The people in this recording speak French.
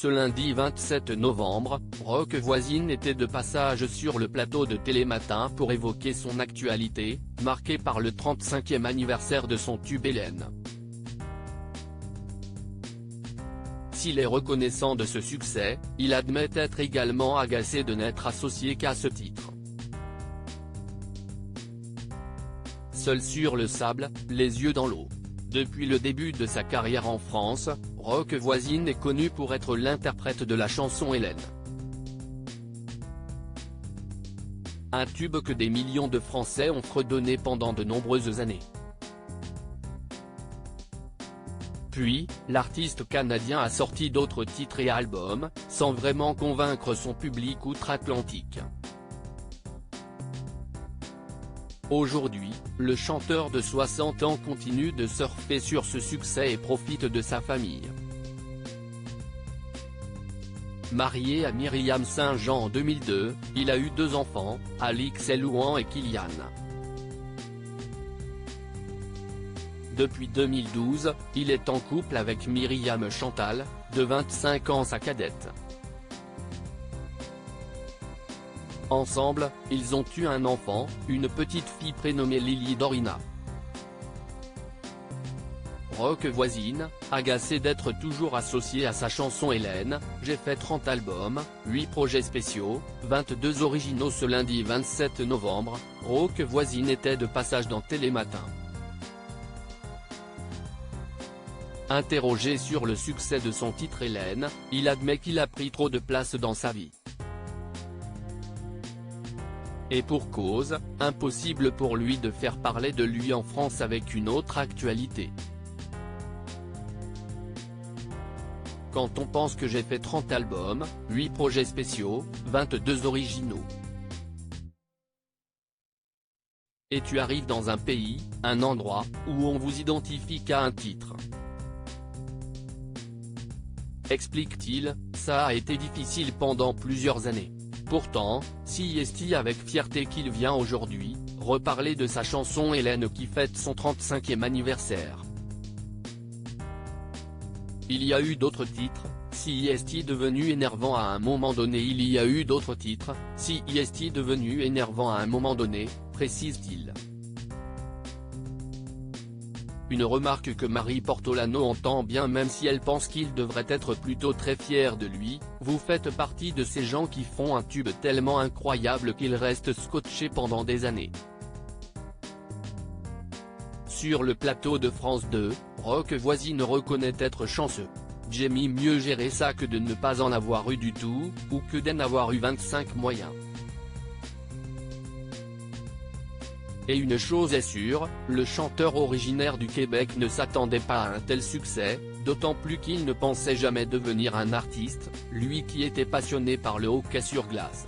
Ce lundi 27 novembre, Roch Voisine était de passage sur le plateau de Télématin pour évoquer son actualité, marquée par le 35e anniversaire de son tube Hélène. S'il est reconnaissant de ce succès, il admet être également agacé de n'être associé qu'à ce titre. Seul sur le sable, les yeux dans l'eau. Depuis le début de sa carrière en France, Roch Voisine est connu pour être l'interprète de la chanson Hélène. Un tube que des millions de Français ont fredonné pendant de nombreuses années. Puis, l'artiste canadien a sorti d'autres titres et albums, sans vraiment convaincre son public outre-Atlantique. Aujourd'hui, le chanteur de 60 ans continue de surfer sur ce succès et profite de sa famille. Marié à Myriam Saint-Jean en 2002, il a eu 2 enfants, Alix Elouan et Kylian. Depuis 2012, il est en couple avec Myriam Chantal, de 25 ans sa cadette. Ensemble, ils ont eu un enfant, une petite fille prénommée Lily Dorina. Roch Voisine, agacé d'être toujours associé à sa chanson Hélène, j'ai fait 30 albums, 8 projets spéciaux, 22 originaux. Ce lundi 27 novembre, Roch Voisine était de passage dans Télématin. Interrogé sur le succès de son titre Hélène, il admet qu'il a pris trop de place dans sa vie. Et pour cause, impossible pour lui de faire parler de lui en France avec une autre actualité. Quand on pense que j'ai fait 30 albums, 8 projets spéciaux, 22 originaux. Et tu arrives dans un pays, un endroit, où on vous identifie qu'à un titre. Explique-t-il, ça a été difficile pendant plusieurs années. Pourtant, si est avec fierté qu'il vient aujourd'hui, reparler de sa chanson Hélène qui fête son 35e anniversaire. Il y a eu d'autres titres, si est devenu énervant à un moment donné. Il y a eu d'autres titres, si est devenu énervant à un moment donné, précise-t-il. Une remarque que Marie Portolano entend bien, même si elle pense qu'il devrait être plutôt très fier de lui. Vous faites partie de ces gens qui font un tube tellement incroyable qu'il reste scotché pendant des années. Sur le plateau de France 2, Roch Voisine reconnaît être chanceux. J'ai mieux géré ça que de ne pas en avoir eu du tout, ou que d'en avoir eu 25 moyens. Et une chose est sûre, le chanteur originaire du Québec ne s'attendait pas à un tel succès, d'autant plus qu'il ne pensait jamais devenir un artiste, lui qui était passionné par le hockey sur glace.